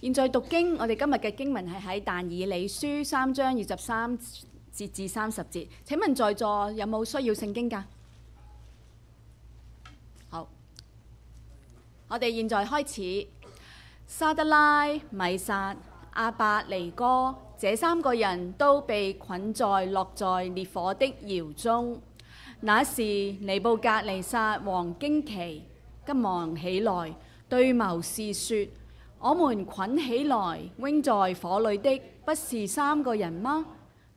現在讀經，我哋今日嘅經文係喺但以理書3章23節至30節。請問在座有冇需要聖經㗎？好，我哋現在開始。沙得拉、米煞、亞伯尼歌這3個人都被捆在落在烈火的窯中。那時尼布甲尼撒王驚奇，急忙起來，對謀士說：我們捆起來扔在火裏的不是3個人嗎？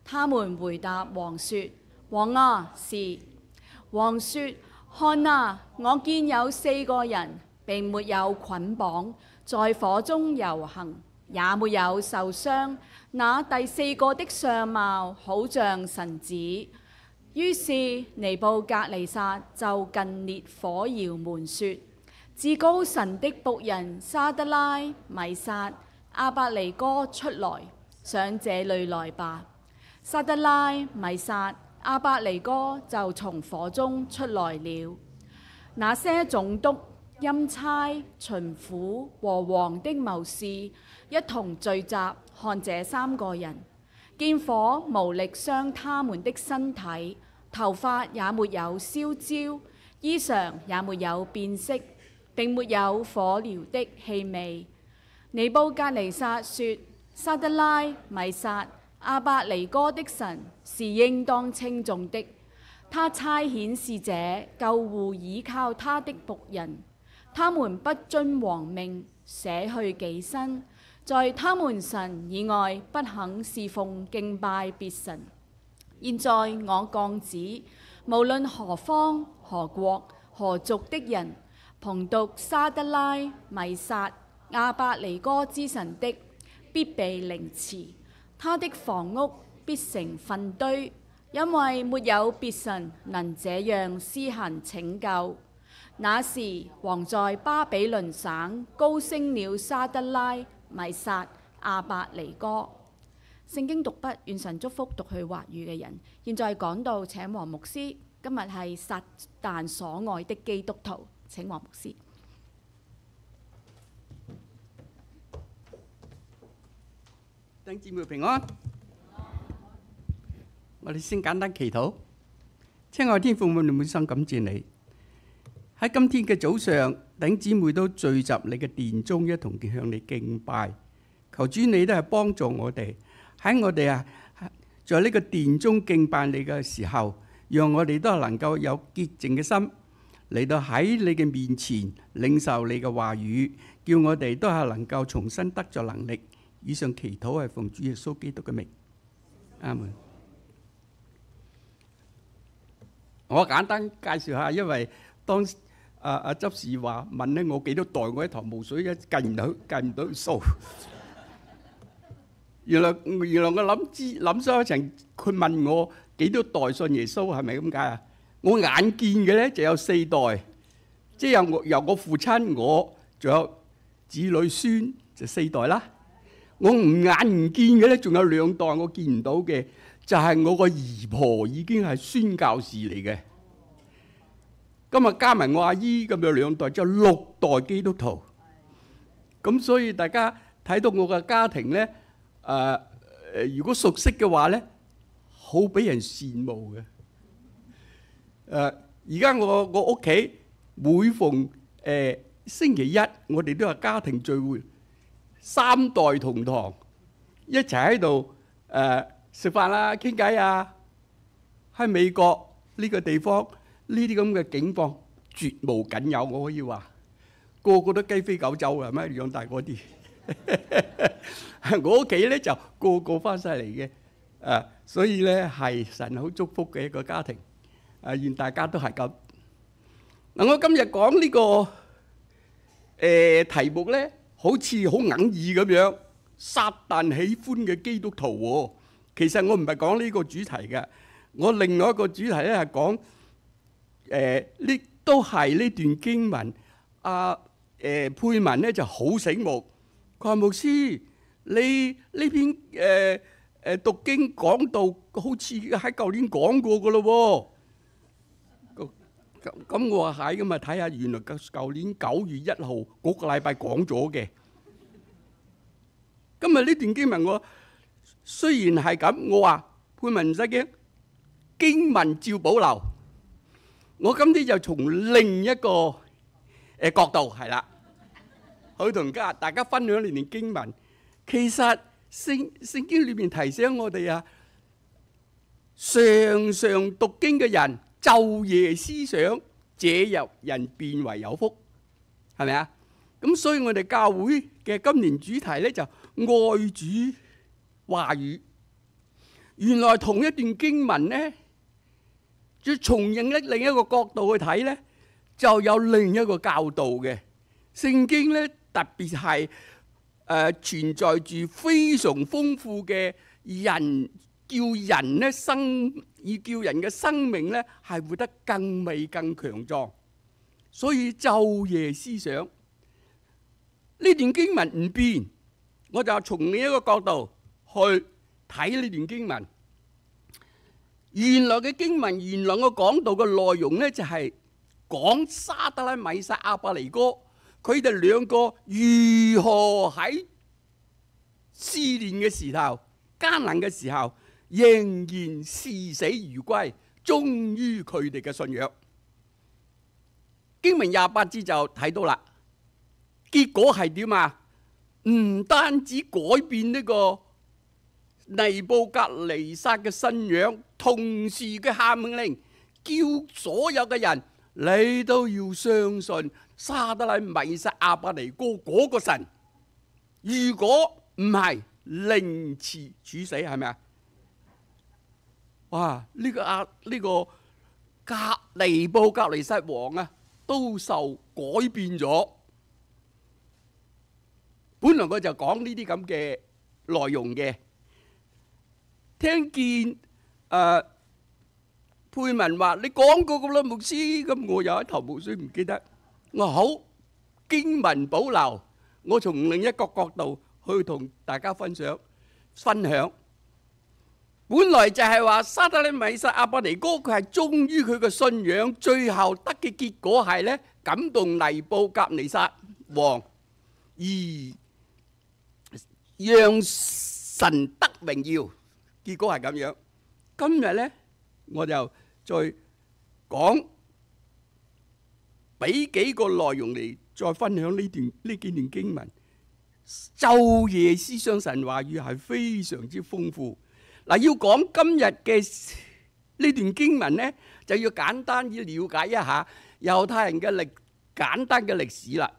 他們回答王說：王啊，是。王說：看啊，我見有4個人並沒有捆綁，在火中遊行，也沒有受傷。那第4個的相貌好像神子。於是尼布甲尼撒就近烈火窯門說：至高神的僕人沙得拉、米煞、亞伯尼歌出來，上這裏來吧。沙得拉、米煞、亞伯尼歌就從火中出來了。那些總督、欽差、巡撫和王的謀士一同聚集看這3個人，見火無力傷他們的身體，頭髮也沒有燒焦，衣裳也沒有變色，並沒有火燎的氣味。尼布甲尼撒說：沙得拉、米煞、亞伯尼歌的神是應當稱頌的。他差遣使者救護倚靠他的僕人，他們不遵王命，捨去己身，在他們神以外不肯侍奉敬拜別神。現在我降旨，無論何方、何國、何族的人，謗讟沙得拉、米煞、亞伯尼歌之神的，必被凌遲，他的房屋必成糞堆，因為沒有別神能這樣施行拯救。那時王在巴比倫省高升了沙得拉、米煞、亞伯尼歌。聖經讀畢，願神祝福讀去話語嘅人。現在講到請黃牧師，今日係撒但所愛的基督徒。請黃牧師。弟兄姊妹平安。我哋先簡單祈禱。親愛的天父，我哋滿心感謝你。喺今天嘅早上，弟兄姊妹都聚集你嘅殿中，一同向你敬拜。求主你都係幫助我哋，喺我哋在呢個殿中敬拜你嘅時候，讓我哋都係能夠有潔淨嘅心嚟到喺你嘅面前領受你嘅話語，叫我哋都係能夠重新得着能力。以上祈禱係奉主耶穌基督嘅名，阿門。我簡單介紹下，因為當執事話問咧我幾多代，我一頭霧水，一計唔到數。原來我諗咗一陣，佢問我幾多代信耶穌，係咪咁解啊？我眼見嘅咧就有4代，即係由我父親，我仲有子女孫就4代啦。我眼唔見嘅咧，仲有2代我見唔到嘅，就係我個姨婆已經係宣教士嚟嘅。今日加埋我阿姨咁有2代，就6代基督徒。咁所以大家睇到我嘅家庭咧，如果熟悉嘅話咧，好俾人羨慕嘅。而家我屋企每逢星期一，我哋都有家庭聚會，3代同堂，一齊喺度食飯啦、傾偈啊。喺美國呢個地方，呢啲咁嘅境況絕無僅有，我可以話個個都雞飛狗走係咪？養大嗰啲，我屋企咧就個個翻晒嚟嘅，所以咧係神好祝福嘅一個家庭。願大家都係咁。嗱，我今日講呢個題目咧，好似好硬耳咁樣，撒但喜歡嘅基督徒喎。其實我唔係講呢個主題嘅，我另外一個主題咧係講呢都係呢段經文。佩文咧就好醒目，佢話牧師，你呢篇讀經講到好似喺舊年講過噶咯喎。咁我話係咁啊，睇下原來舊年9月1號嗰個禮拜講咗嘅。今日呢段經文我雖然係咁，我話潘文唔使驚，經文照保留。我今天就從另一個角度係啦，去同大家分享呢段經文。其實聖經裏面提醒我哋啊，常常讀經嘅人，晝夜思想，這人便為有福，係咪啊？咁所以我哋教會嘅今年主題咧就愛主話語。原來同一段經文咧，要從另一個角度去睇咧，就有另一個教導嘅。聖經咧特別係存在住非常豐富嘅人，叫人咧要叫人嘅生命咧係活得更美更強壯。所以晝夜思想呢段經文唔變，我就從另一個角度去睇呢段經文。原來嘅經文，原來我講到嘅內容咧，就係講沙得拉、米煞、亞伯尼歌，佢哋兩個如何喺試煉嘅時候、艱難嘅時候，仍然視死如歸，忠於佢哋嘅信仰。經文28節就睇到啦，結果係點啊？唔單止改變呢個尼布甲尼撒嘅信仰，同時嘅下命令，叫所有嘅人你都要相信沙得拉、米煞、亞伯尼歌嗰個神。如果唔係，凌遲處死，係咪啊？哇！呢個尼布甲尼撒王啊，都受改變咗。本來我就講呢啲咁嘅內容嘅，聽見佩文話你講過咁啦，牧師，咁我有一頭霧水唔記得。我話好，經文保留，我從另一個角度去同大家分享。本來就係話沙得拉、米煞、亞伯尼歌，佢係忠於佢嘅信仰，最後得嘅結果係咧感動尼布甲尼撒王，而讓神得榮耀。結果係咁樣。今日咧我就再講，俾幾個內容嚟再分享呢幾段經文。晝夜思想神話語係非常之豐富。嗱，要講今日嘅呢段經文咧，就要簡單要了解一下猶太人嘅簡單嘅歷史啦。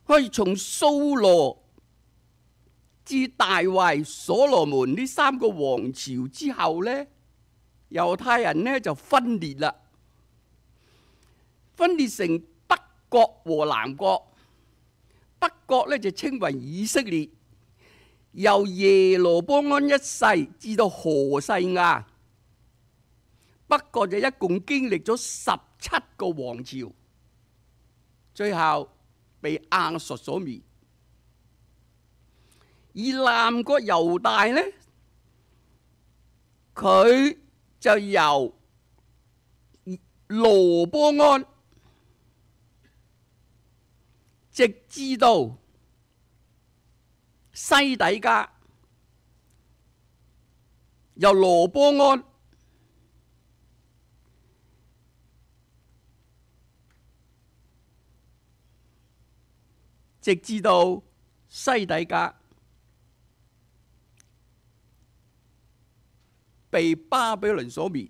可以從掃羅至大衛、所羅門呢三個王朝之後咧，猶太人咧就分裂啦，分裂成北國和南國。北國咧就稱為以色列，由耶羅波安一世至到何西亞。北國就一共經歷咗17個王朝，最後被亞述所滅。而南國猶大呢，佢就由羅波安直至到西底家，由羅波安直至到西底家，被巴比倫所滅。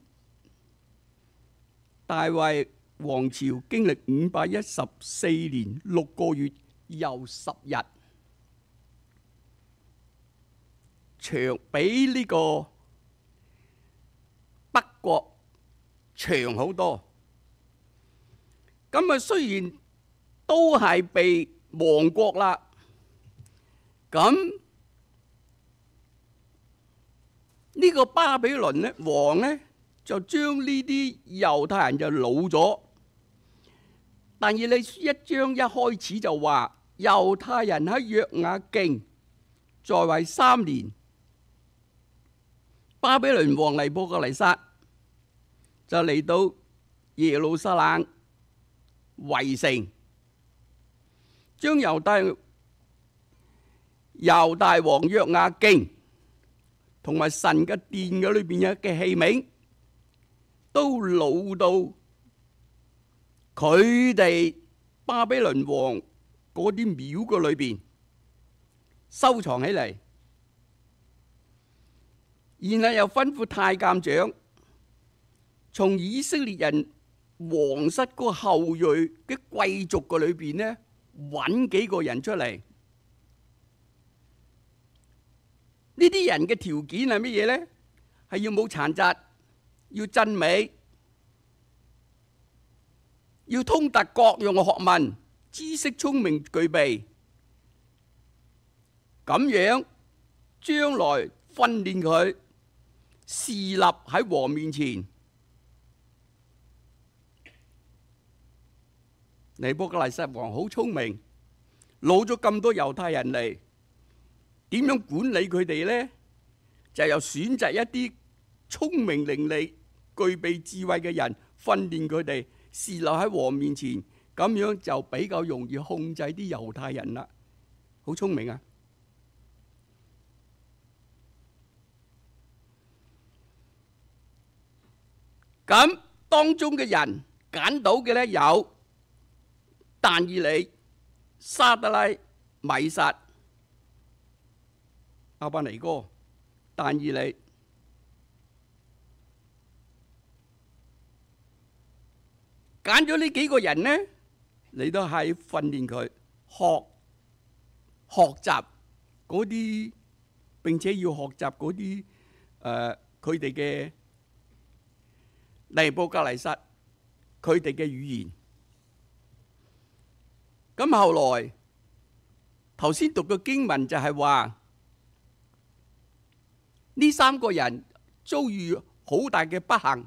大衛王朝經歷514年6個月又10日，長比呢個北國長好多。咁啊，雖然都係被亡國啦，咁呢個巴比倫咧王咧就將呢啲猶太人就擄咗。但以理書1章一開始就話，猶太人喺約雅敬在位3年，巴比倫王尼布甲尼撒就嚟到耶路撒冷圍城，將猶太猶大王約雅敬同埋神嘅殿嘅裏邊嘅器皿，都老到佢哋巴比倫王嗰啲廟嘅裏邊收藏起嚟，然後又吩咐太監長從以色列人皇室個後裔嘅貴族嘅裏邊呢，揾幾個人出嚟。呢啲人嘅條件係乜嘢呢？係要冇殘疾，要俊美，要通達各樣嘅學問，知識聰明具備，咁樣將來訓練佢侍立喺王面前。尼布甲尼撒王好聰明，攞咗咁多猶太人嚟，點樣管理佢哋呢？就由選擇一啲聰明伶俐、具備智慧嘅人，訓練佢哋侍立喺王面前，咁樣就比較容易控制啲猶太人啦。好聰明啊！咁當中嘅人揀到嘅呢，有但以理、沙得拉、米煞、亞伯尼哥、但以理。揀咗呢幾個人呢，你都係訓練佢學習嗰啲，並且要學習嗰啲佢哋嘅尼布甲尼撒佢哋嘅語言。咁後來頭先讀嘅經文就係話，呢三個人遭遇好大嘅不幸，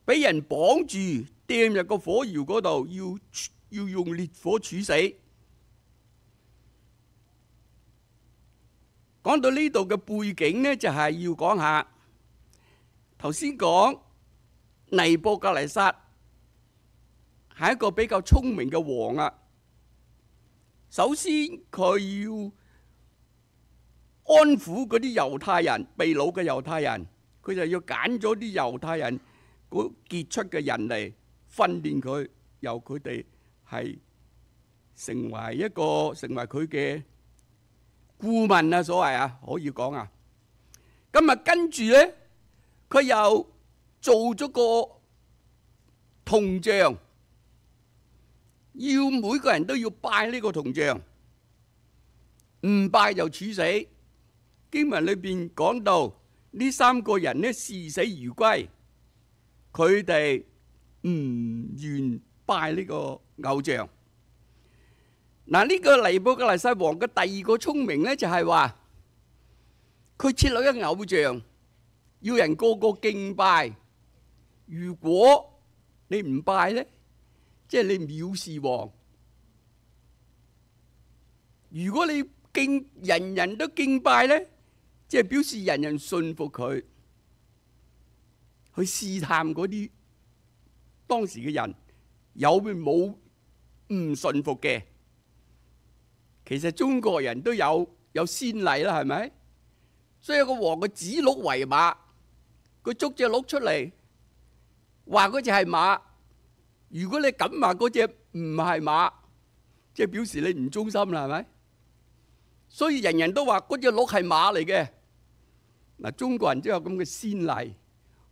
俾人綁住掟入個火窯嗰度，要用烈火處死。講到呢度嘅背景呢，就係要講下頭先講尼布甲尼撒係一個比較聰明嘅王啊。首先佢要安撫嗰啲猶太人，被擄嘅猶太人，佢就要揀咗啲猶太人嗰傑出嘅人嚟訓練佢，由佢哋係成為佢嘅顧問啊，所謂啊，可以講啊。咁啊，跟住咧，佢又做咗個銅像，要每個人都要拜呢個銅像，唔拜就處死。經文裏邊講到呢三個人呢，視死如歸，佢哋唔願拜呢個偶像。嗱，呢個尼布甲尼撒王嘅第二個聰明呢，就係話佢設立一個偶像，要人個個敬拜。如果你唔拜呢，即係你藐視王。如果你人人都敬拜呢，即係表示人人信服佢，去試探嗰啲當時嘅人有冇唔信服嘅。其實中國人都有先例啦，係咪？所以有個王佢指鹿為馬，佢捉隻鹿出嚟，話嗰隻係馬。如果你敢話嗰隻唔係馬，即係表示你唔忠心啦，係咪？所以人人都話嗰隻鹿係馬嚟嘅。嗱，中國人都有咁嘅先例，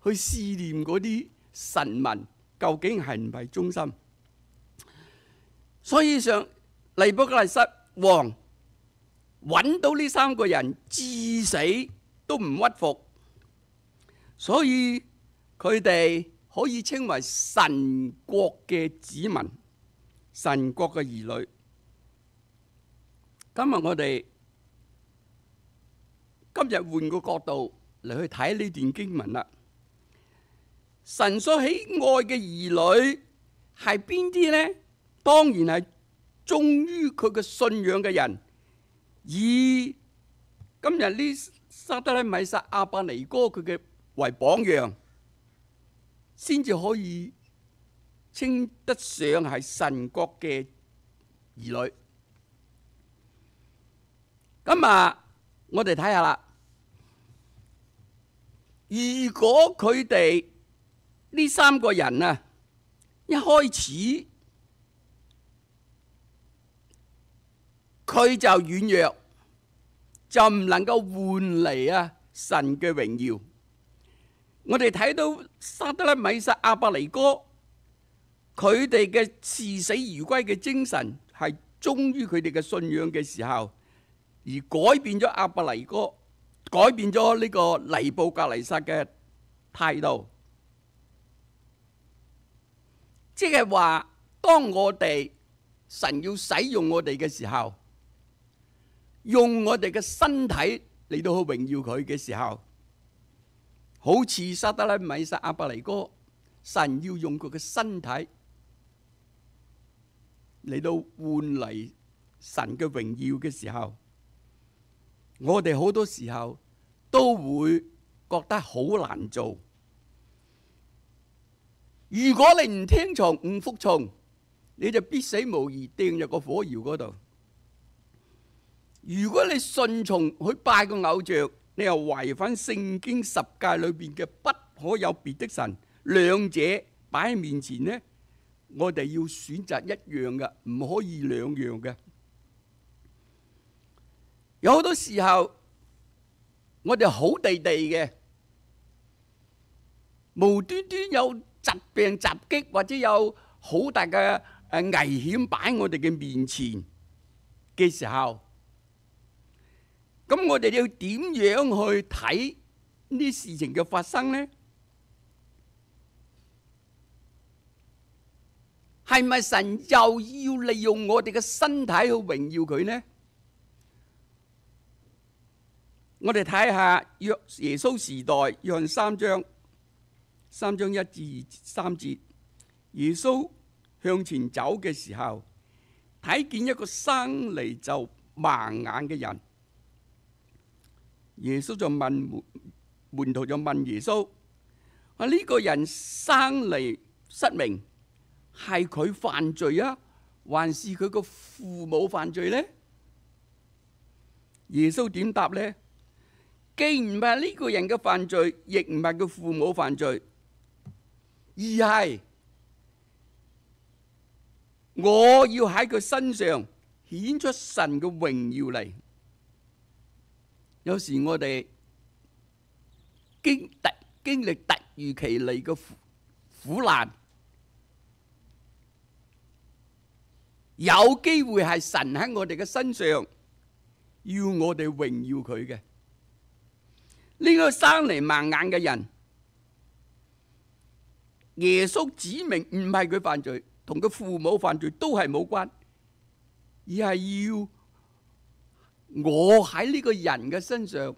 去試驗嗰啲臣民究竟係唔係忠心。所以上尼布甲尼撒王揾到呢三個人，至死都唔屈服，所以佢哋可以稱為神國嘅子民，神國嘅兒女。今日我哋換個角度嚟去睇呢段經文啦。神所喜愛嘅兒女係邊啲呢？當然係忠於佢嘅信仰嘅人，以今日呢沙得拉、米煞、亞伯尼哥佢嘅為榜樣，先至可以稱得上係神國嘅兒女。咁啊，我哋睇下啦。如果佢哋呢三個人啊，一開始佢就軟弱，就唔能夠換嚟啊神嘅榮耀。我哋睇到沙得拉、米煞、亞伯尼歌，佢哋嘅視死如歸嘅精神係忠於佢哋嘅信仰嘅時候，而改變咗亞伯尼歌，改變咗呢個尼布甲尼撒嘅態度。即係話，當我哋神要使用我哋嘅時候，用我哋嘅身體嚟到去榮耀佢嘅時候，好似沙得拉、米煞、亞伯尼歌，神要用佢嘅身體嚟到換嚟神嘅榮耀嘅時候，我哋好多時候都會覺得好難做。如果你唔聽從、唔服從，你就必死無疑掟入個火窯嗰度。如果你順從去拜個偶像，你又違反聖經十誡裏邊嘅不可有別的神，兩者擺喺面前呢，我哋要選擇一樣嘅，唔可以兩樣嘅。有好多時候，我哋好地地嘅，無端端有疾病襲擊，或者有好大嘅危險擺喺我哋嘅面前嘅時候，咁我哋要點樣去睇呢啲事情嘅發生呢？係咪神又要利用我哋嘅身體去榮耀佢呢？我哋睇下耶穌時代約翰3章1至3節，耶穌向前走嘅時候，睇見一個生嚟就盲眼嘅人。耶穌就問門徒就問耶穌：呢個人生嚟失明，係佢犯罪啊，還是佢個父母犯罪呢？耶穌點答呢？既唔係呢個人嘅犯罪，亦唔係佢父母犯罪，而係我要喺佢身上顯出神嘅榮耀嚟。有時我哋經歷突如其來嘅苦難，有機會係神喺我哋嘅身上要我哋榮耀佢嘅。呢個生嚟盲眼嘅人，耶穌指明唔係佢犯罪，同佢父母犯罪都係冇關，而係要我喺呢個人嘅身上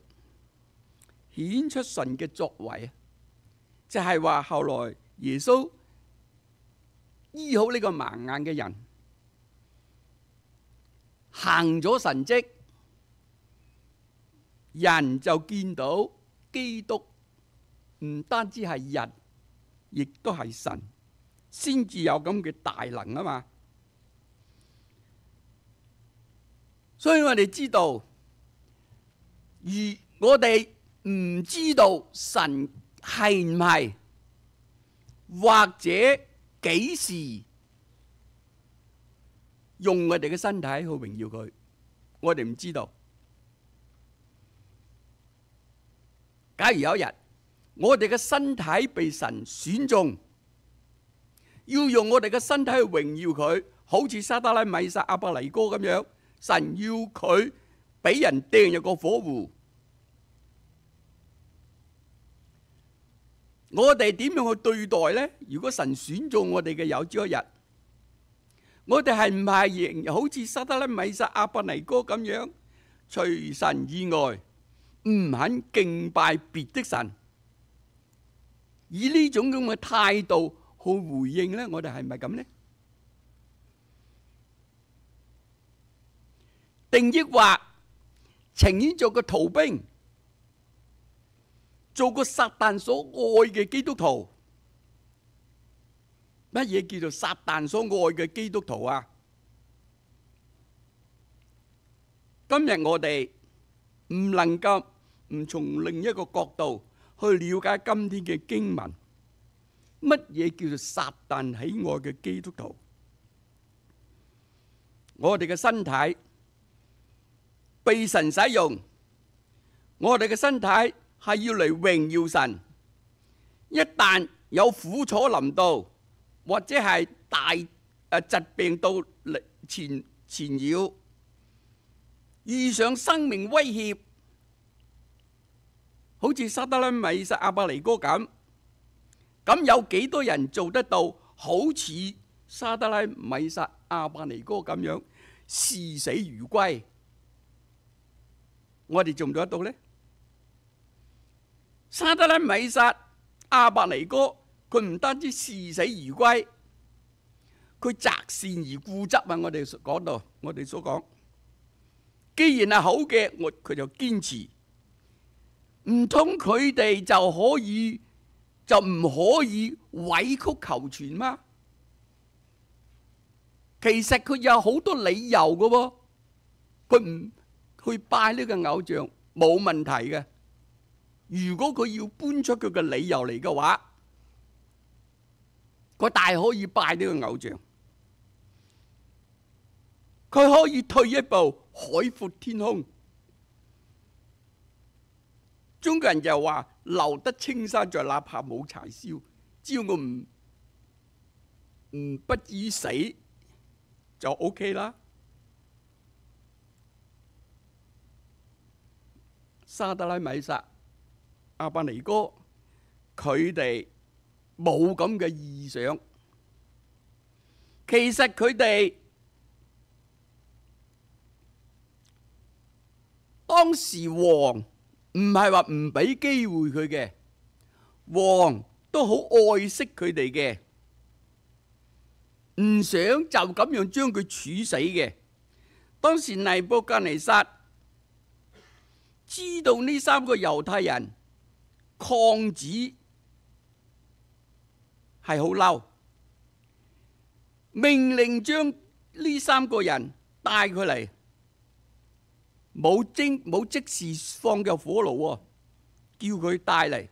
顯出神嘅作為。就係話後來耶穌醫好呢個盲眼嘅人，行咗神蹟，人就見到基督唔單止係人，亦都係神，先至有咁嘅大能啊嘛。所以我哋知道，而我哋唔知道神係唔係，或者幾時用我哋嘅身體去榮耀佢，我哋唔知道。假如有一日我哋嘅身體被神選中，要用我哋嘅身體去榮耀佢，好似沙得拉、米煞、亞伯尼歌咁樣，神要佢俾人掟入個火湖，我哋點樣去對待呢？如果神選中我哋嘅有朝一日，我哋係唔係仍好似沙得拉、米煞、亞伯尼歌咁樣，除神以外唔肯敬拜別的神，以呢種咁嘅態度去回應呢？我哋係咪咁呢？定抑或情願做個逃兵，做個撒旦所愛嘅基督徒？乜嘢叫做撒旦所愛嘅基督徒啊？今日我哋唔能夠唔從另一個角度去了解今天嘅經文，乜嘢叫做撒但喜愛嘅基督徒？我哋嘅身體被神使用，我哋嘅身體係要嚟榮耀神。一旦有苦楚臨到，或者係大疾病到嚟纏繞，遇上生命威脅，好似沙得拉、米煞、亞伯尼歌咁有幾多人做得到？好似沙得拉、米煞、亞伯尼歌咁樣視死如歸，我哋做唔做得到呢？沙得拉、米煞、亞伯尼歌，佢唔單止視死如歸，佢擇善而固執啊！我哋講到，我哋所講，既然係好嘅，佢就堅持。唔通佢哋就唔可以委曲求全嗎？其實佢有好多理由嘅喎，佢唔去拜呢個偶像冇問題嘅。如果佢要搬出佢嘅理由嚟嘅話，佢大可以拜呢個偶像，佢可以退一步，海闊天空。中國人就話留得青山在，哪怕冇柴燒。只要我不至於死就 OK 啦。沙得拉、米煞、亞伯尼歌，佢哋冇咁嘅意想。其實佢哋當時王唔係話唔俾機會佢嘅，王都好愛惜佢哋嘅，唔想就咁樣將佢處死嘅。當時尼布甲尼撒知道呢三個猶太人抗旨係好嬲，命令將呢三個人帶佢嚟。冇即時放入火爐喎，叫佢帶嚟。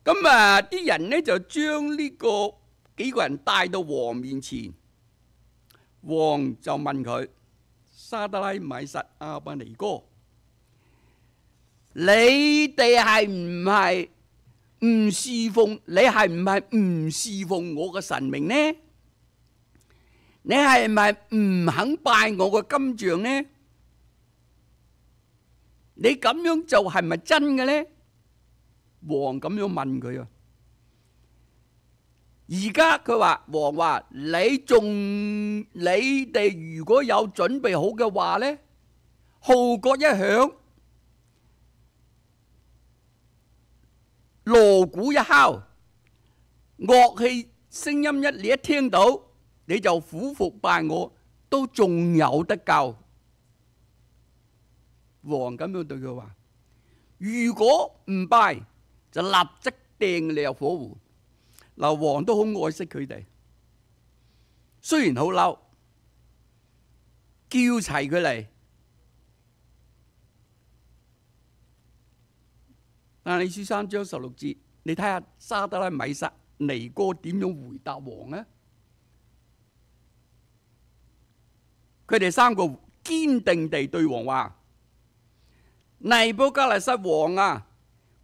咁啲人呢就將呢幾個人帶到王面前，王就問佢：沙得拉、米煞、亞伯尼歌，你哋係唔係唔侍奉？你係唔係唔侍奉我嘅神明呢？你係咪唔肯拜我嘅金像呢？你咁樣做係咪真嘅呢？王咁樣問佢啊！而家佢話王話你哋如果有準備好嘅話呢，號角一響，鑼鼓一敲，樂器聲音你一聽到，你就俯伏拜我，都仲有得救。王咁樣對佢話：如果唔拜，就立即掟你入火湖。嗱，王都好愛惜佢哋，雖然好嬲，叫齊佢嚟。但係書3章16節，你睇下沙得拉、米煞、尼歌點樣回答王呢？佢哋三個堅定地對王話：尼布甲尼撒王啊，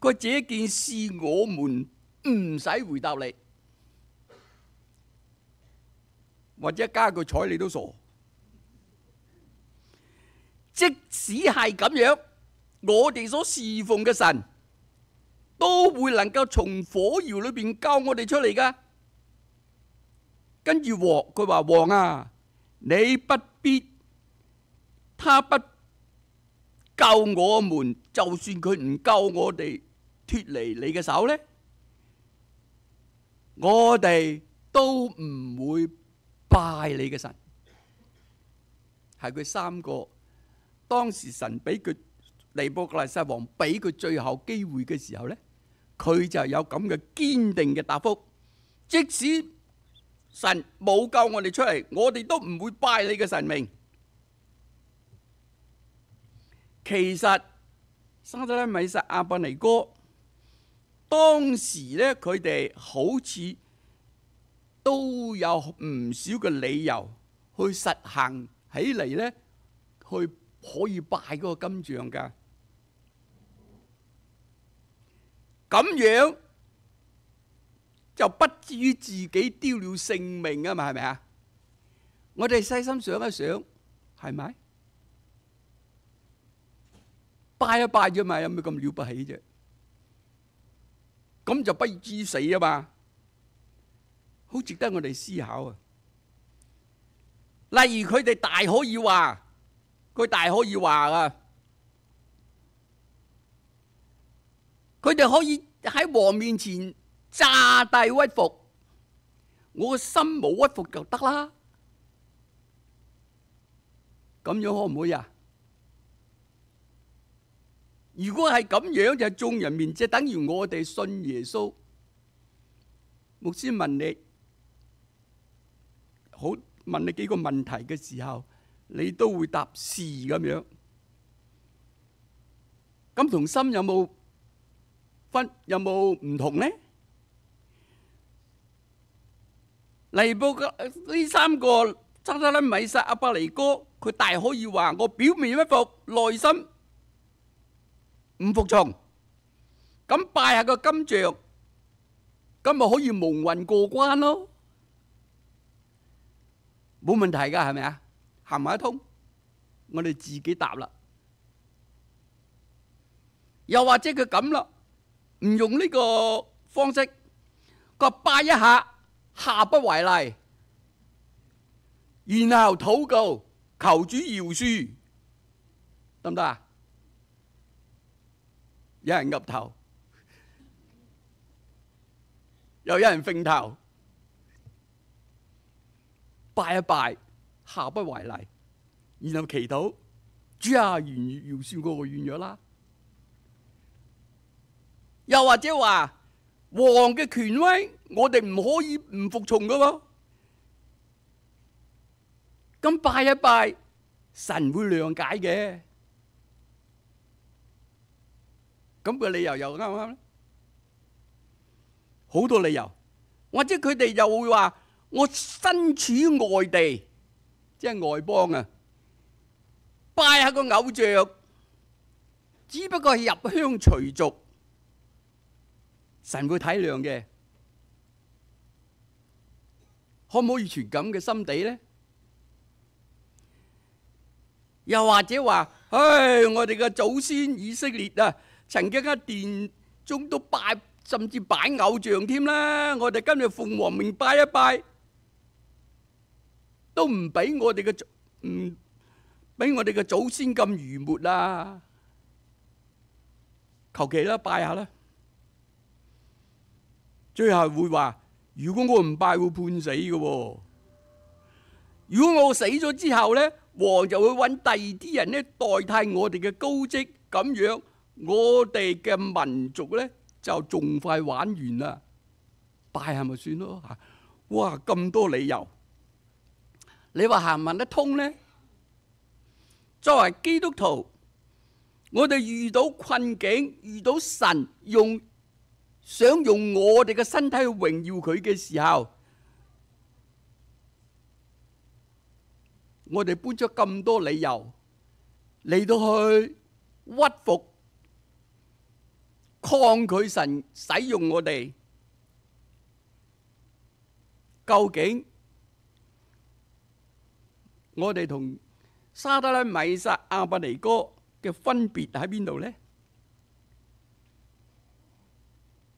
佢這件事我們唔使回答你，或者加句睬你都傻。即使係咁樣，我哋所侍奉嘅神都會能夠從火窯裏邊救我哋出嚟噶。跟住佢話：王啊，你不必，他不救我們，就算佢唔救我哋脫離你嘅手呢，我哋都唔會拜你嘅神。係佢三個，當時神俾佢尼布甲尼撒王俾佢最後機會嘅時候呢，佢就有咁嘅堅定嘅答覆：即使神冇救我哋出嚟，我哋都唔會拜你嘅神明。其實沙得拉、米煞、亞伯尼歌當時咧，佢哋好似都有唔少嘅理由去實行起嚟咧，去可以拜嗰個金像㗎。咁樣就不至於自己丟了性命啊嘛，係咪啊？我哋細心想一想，係咪？拜一拜啫嘛，有咩咁了不起啫？咁就不至於死啊嘛，好值得我哋思考啊！例如佢哋大可以話，佢大可以話啊，佢哋可以喺王面前詐諦屈服，我個心冇屈服就得啦。咁樣可唔可以啊？如果係咁樣，就係眾人面，即係等於我哋信耶穌。牧師問你，好問你幾個問題嘅時候，你都會答是咁樣。咁同心有冇分？有冇唔同呢？尼布甲呢三個沙得拉、米煞、亞伯尼歌，佢大可以話我表面不服，內心唔服從，咁拜下個金像，咁咪可以蒙混過關咯，冇問題噶，係咪啊？行埋一通，我哋自己答啦。又或者佢咁啦，唔用呢個方式，佢拜一下，下不為例，然後禱告求主饒恕，得唔得啊？有人岌頭，又有人揈頭，拜一拜，下不為例，然後祈禱，主啊，饒恕我個軟弱啦。又或者話王嘅權威，我哋唔可以唔服從噶喎。咁拜一拜，神會諒解嘅。咁個理由又啱唔啱咧？好多理由，或者佢哋又會話：我身處外地，即係外邦啊，拜下個偶像，只不過係入鄉隨俗，神會體諒嘅。可唔可以存咁嘅心地咧？又或者話：唉，我哋嘅祖先以色列啊，曾經喺殿中都拜，甚至擺偶像添啦。我哋今日奉王名拜一拜，都唔俾我哋嘅唔俾我哋嘅祖先咁愚昧啦。求其啦，拜下啦。最後會話：如果我唔拜，會判死嘅喎。如果我死咗之後咧，王就會揾第二啲人咧代替我哋嘅高職，咁樣我哋嘅民族咧就仲快玩完啦。拜下咪算咯嚇！哇，咁多理由，你話行唔行得通呢？作為基督徒，我哋遇到困境，遇到神想用我哋嘅身體去榮耀佢嘅時候，我哋搬出咁多理由嚟到去屈服、抗拒神使用我哋，究竟我哋同沙得拉、米煞、亞伯尼歌嘅分別喺邊度呢？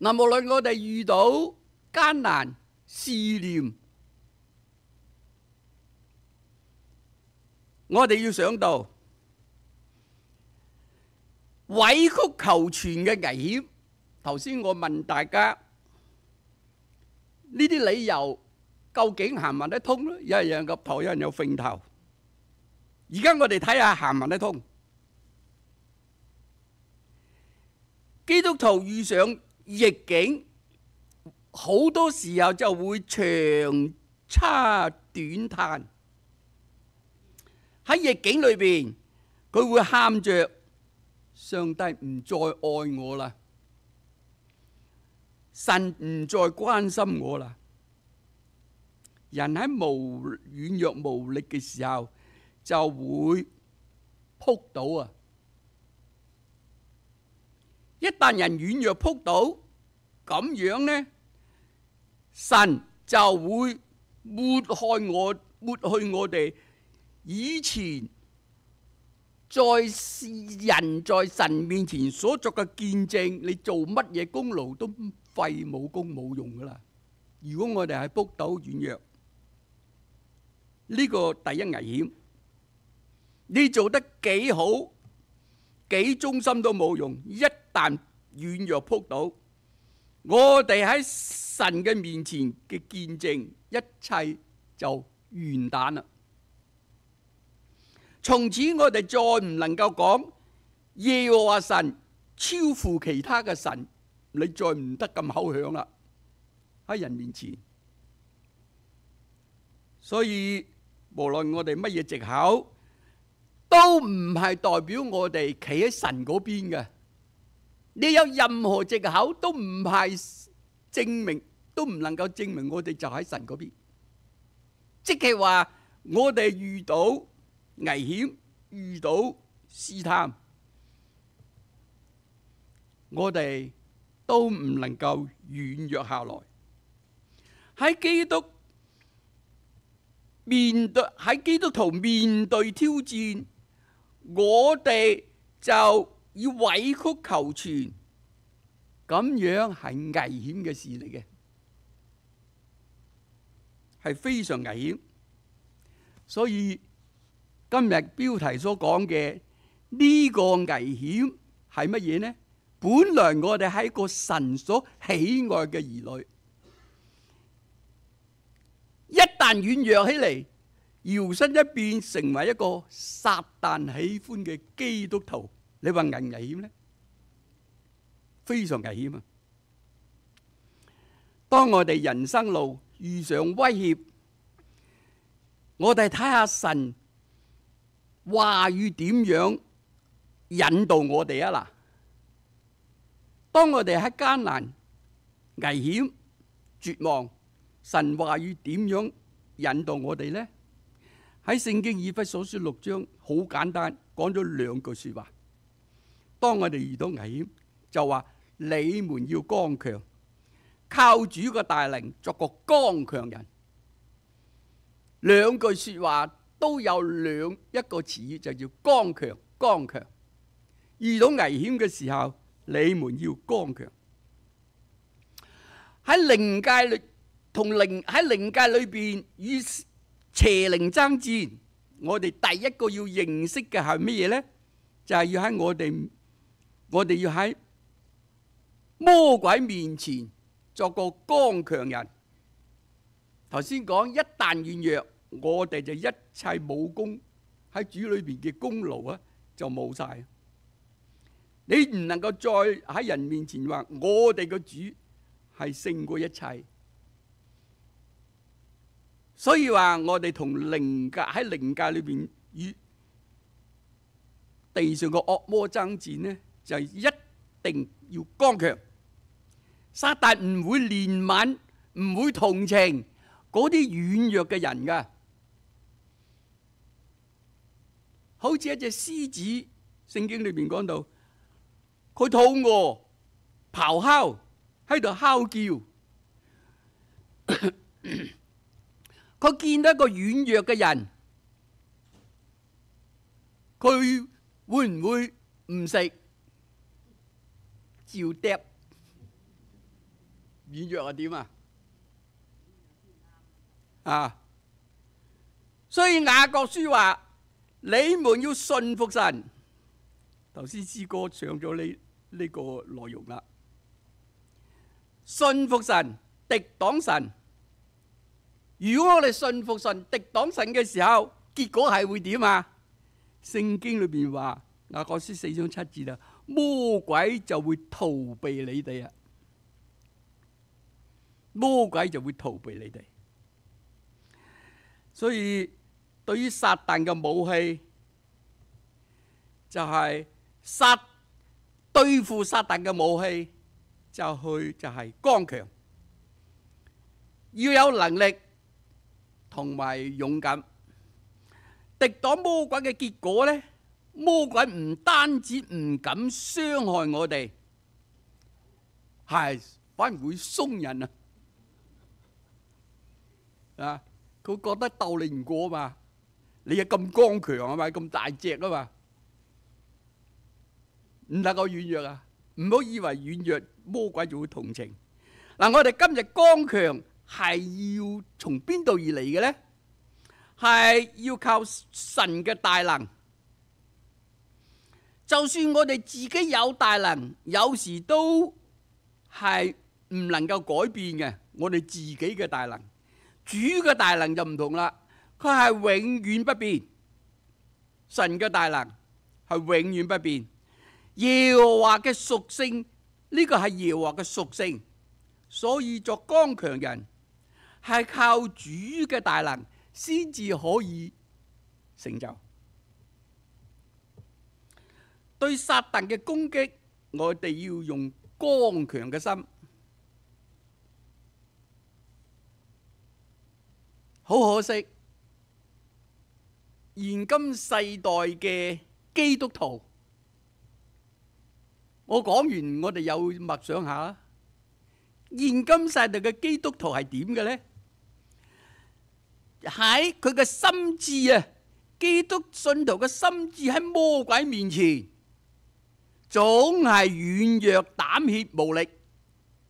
嗱，無論我哋遇到艱難試煉，我哋要想到委曲求全嘅危險。頭先我問大家呢啲理由究竟行唔行得通咧？有人有岌頭，有人有揈頭。而家我哋睇下行唔行得通。基督徒遇上逆境，好多時候就會長差短嘆。喺逆境裏邊，佢會喊着上帝唔再愛我啦，神唔再關心我啦。人喺軟弱無力嘅時候就會仆倒啊！一旦人軟弱仆倒，咁樣呢，神就會抹去我哋以前人在神面前所作嘅見證。你做乜嘢功勞都廢，冇功冇用噶啦。如果我哋係仆倒軟弱，呢個第一危險。你做得幾好幾忠心都冇用，一旦軟弱仆倒，我哋喺神嘅面前嘅見證，一切就完蛋啦。從此我哋再唔能夠講耶和華神超乎其他嘅神，你再唔得咁口響啦喺人面前。所以無論我哋乜嘢藉口，都唔係代表我哋企喺神嗰邊嘅。你有任何藉口都唔係證明，都唔能夠證明我哋就喺神嗰邊。即係話我哋遇到危險，遇到試探，我哋都唔能夠軟弱下來。喺基督徒面對挑戰，我哋就以委曲求全，咁樣係危險嘅事嚟嘅，係非常危險。所以今日標題所講嘅呢個危險係乜嘢呢？本來我哋係一個神所喜愛嘅兒女，一旦軟弱起嚟，搖身一變成為一個撒旦喜歡嘅基督徒，你話危唔危險呢？非常危險啊！當我哋人生路遇上威脅，我哋睇下神話語點樣引導我哋啊！嗱，當我哋喺艱難、危險、絕望，神話語點樣引導我哋呢？喺聖經以弗所書6章好簡單講咗2句說話。當我哋遇到危險，就話你們要剛強，靠主嘅大能作個剛強人。2句說話都有一個詞語，就叫剛強。剛強，遇到危險嘅時候，你們要剛強。喺靈界裏喺靈界裏邊與邪靈爭戰，我哋第一個要認識嘅係乜嘢呢？就係要喺我哋要喺魔鬼面前作個剛強人。頭先講一旦軟弱，我哋就一切武功喺主裏邊嘅功勞啊，就冇晒。你唔能夠再喺人面前話我哋嘅主係勝過一切。所以話我哋同靈界喺靈界裏邊與地上嘅惡魔爭戰呢，就一定要剛強。撒旦唔會憐憫，唔會同情嗰啲軟弱嘅人噶。好似一隻獅子，聖經裏邊講到，佢肚餓，咆哮喺度嚎叫。佢見到一個軟弱嘅人，佢會唔會唔食？照嗒。軟弱係點啊？所以雅各書話：你們要順服神。頭先詩歌唱咗呢個內容啦。順服神，敵擋神。如果我哋順服神、敵擋神嘅時候，結果係會點啊？聖經裏邊話雅各書4章7節啦，魔鬼就會逃避你哋啊！魔鬼就會逃避你哋。所以對於撒旦嘅武器，就係撒對付撒旦嘅武器就係剛強，要有能力同埋勇敢。敵擋魔鬼嘅結果呢，魔鬼唔單止唔敢傷害我哋，係反而會鬆人啊！佢覺得鬥你唔過嘛，你又咁剛強啊嘛，咁大隻啊嘛，唔能夠軟弱啊！唔好以為軟弱魔鬼就會同情。嗱，我哋今日剛強係要從邊度而嚟嘅呢？係要靠神嘅大能。就算我哋自己有大能，有時都係唔能夠改變嘅。我哋自己嘅大能，主嘅大能就唔同啦，佢係永遠不變。神嘅大能係永遠不變。耶和華嘅屬性，呢個係耶和華嘅屬性，所以作剛強人係靠主嘅大能先至可以成就。對撒旦嘅攻擊，我哋要用剛強嘅心。好可惜，現今世代嘅基督徒，我講完我哋有默想下啦。現今世代嘅基督徒係點嘅呢？喺佢嘅心智啊，基督信徒嘅心智喺魔鬼面前，總係軟弱膽怯無力。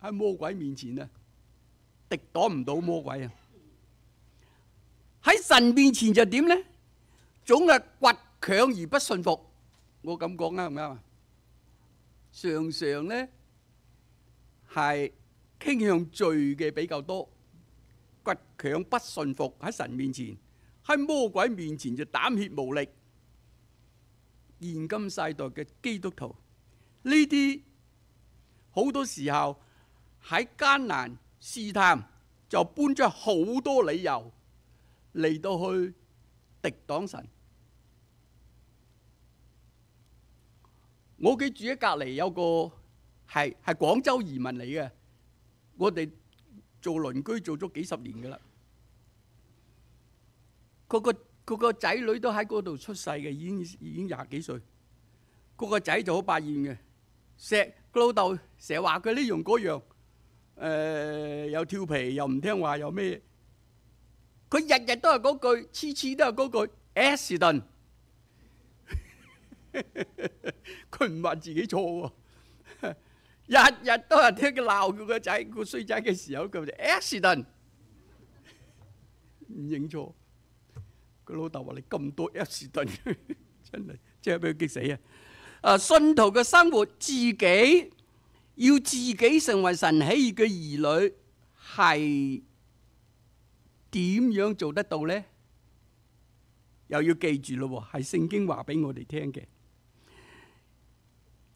喺魔鬼面前啊，敵擋唔到魔鬼啊！喺神面前就點呢？總係倔強而不順服。我咁講啱唔啱啊？常常呢係傾向罪嘅比較多，倔強不順服喺神面前，喺魔鬼面前就膽怯無力。現今世代嘅基督徒呢啲好多時候喺艱難試探就搬出好多理由嚟到去敵擋神。我屋企住喺隔離有個係廣州移民嚟嘅，我哋做鄰居做咗幾十年噶啦。佢個仔女都喺嗰度出世嘅，已經20幾歲。嗰個仔就好百厭嘅，個老豆成日話佢呢樣嗰樣，又跳皮又唔聽話又咩？佢日日都係嗰句，次次都係嗰句 accident。佢唔話自己錯喎，日日都係聽佢鬧佢個仔個衰仔嘅時候，佢就 accident， 唔認錯。佢老豆話你咁多 accident， 真係即係俾佢激死啊！信徒嘅生活，自己要自己成為神喜悅嘅兒女，係點樣做得到呢？又要記住咯，係聖經話俾我哋聽嘅。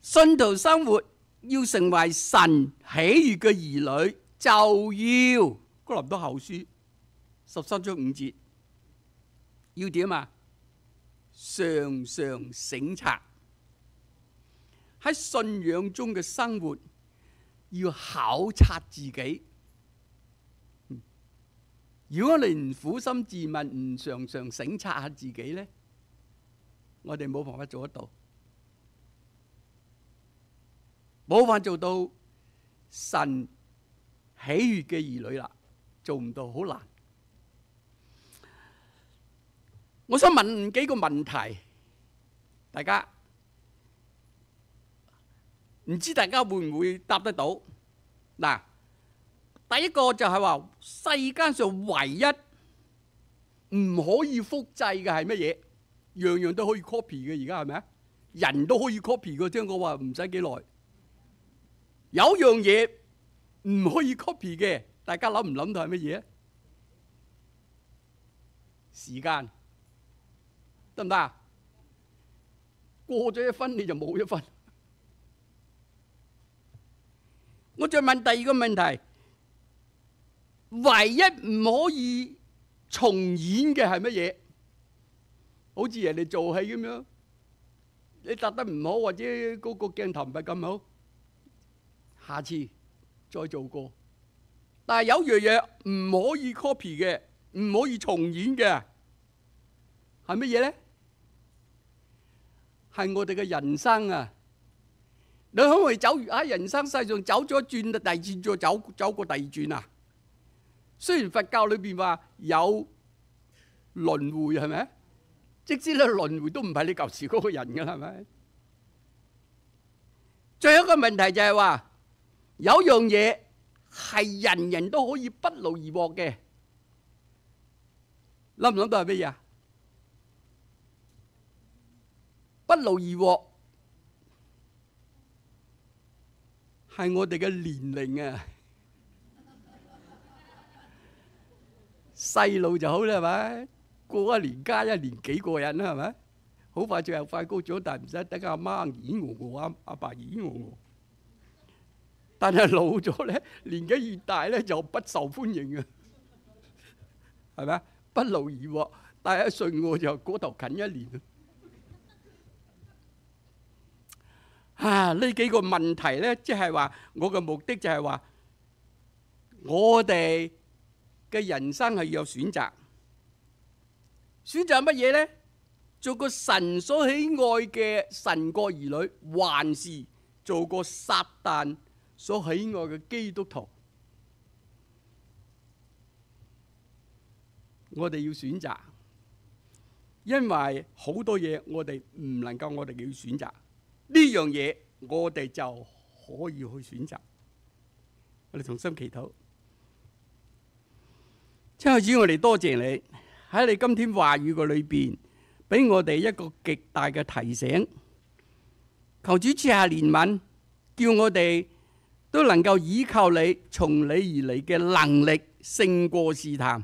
信徒生活要成為神喜悅嘅兒女，就要哥林多後書13章5節，要點啊？常常省察，喺信仰中嘅生活要考察自己。如果你唔苦心自問，唔常常省察下自己呢，我哋冇辦法做得到，冇辦法做到神喜悅嘅兒女啦，做唔到，好難。我想問幾個問題，大家唔知大家會唔會答得到？嗱，第一個就係話世間上唯一唔可以複製嘅係乜嘢？樣樣都可以 copy 嘅，而家係咪啊？人都可以 copy嘅，聽我話唔使幾耐。有樣嘢唔可以 copy 嘅，大家諗唔諗到係乜嘢？時間得唔得啊？過咗1分你就冇1分。我再問第二個問題，唯一唔可以重演嘅係乜嘢？好似人哋做戲咁樣，你答得唔好，或者嗰個鏡頭唔係咁好，下次再做過。但係有樣嘢唔可以 copy 嘅，唔可以重演嘅，係乜嘢咧？係我哋嘅人生啊！你可唔可以走喺人生世上走咗一轉，第二轉再走過第二轉啊？雖然佛教裏邊話有輪迴，係咪？即使你輪迴都唔係你舊時嗰個人噶，係咪？最後一個問題就係話，有樣嘢係人人都可以不勞而獲嘅，諗唔諗到係乜嘢啊？不勞而獲係我哋嘅年齡啊！細路就好啦，係咪？過一年加一年幾過癮啦，係咪？好快最後快高長大，唔使等阿媽咦我阿爸咦我。但係老咗咧，年紀越大咧就不受歡迎啊，係咪啊？不勞而獲，大一歲我就嗰頭近一年啊！呢幾個問題咧，即係話我嘅目的就係話，我哋嘅人生係要有選擇。選擇乜嘢咧？做個神所喜愛嘅神國兒女，還是做個撒旦所喜愛嘅基督徒？我哋要選擇，因為好多嘢我哋唔能夠，我哋要選擇呢樣嘢，我哋就可以去選擇。我哋同心祈禱，親愛的主，我哋多謝你喺你今天話語嘅裏邊，俾我哋一個極大嘅提醒。求主賜下憐憫，叫我哋都能夠依靠你，從你而嚟嘅能力勝過試探，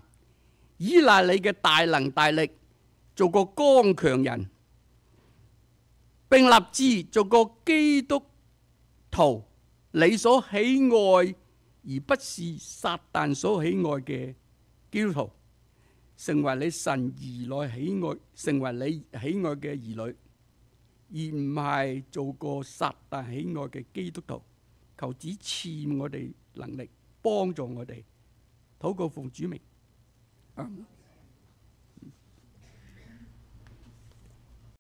依賴你嘅大能大力，做個剛強人，並立志做個基督徒，你所喜愛而不是撒旦所喜愛嘅基督徒，成為你神兒女喜愛，成為你喜愛嘅兒女，而唔係做個撒旦喜愛嘅基督徒。求主賜我哋能力，幫助我哋，禱告奉主名。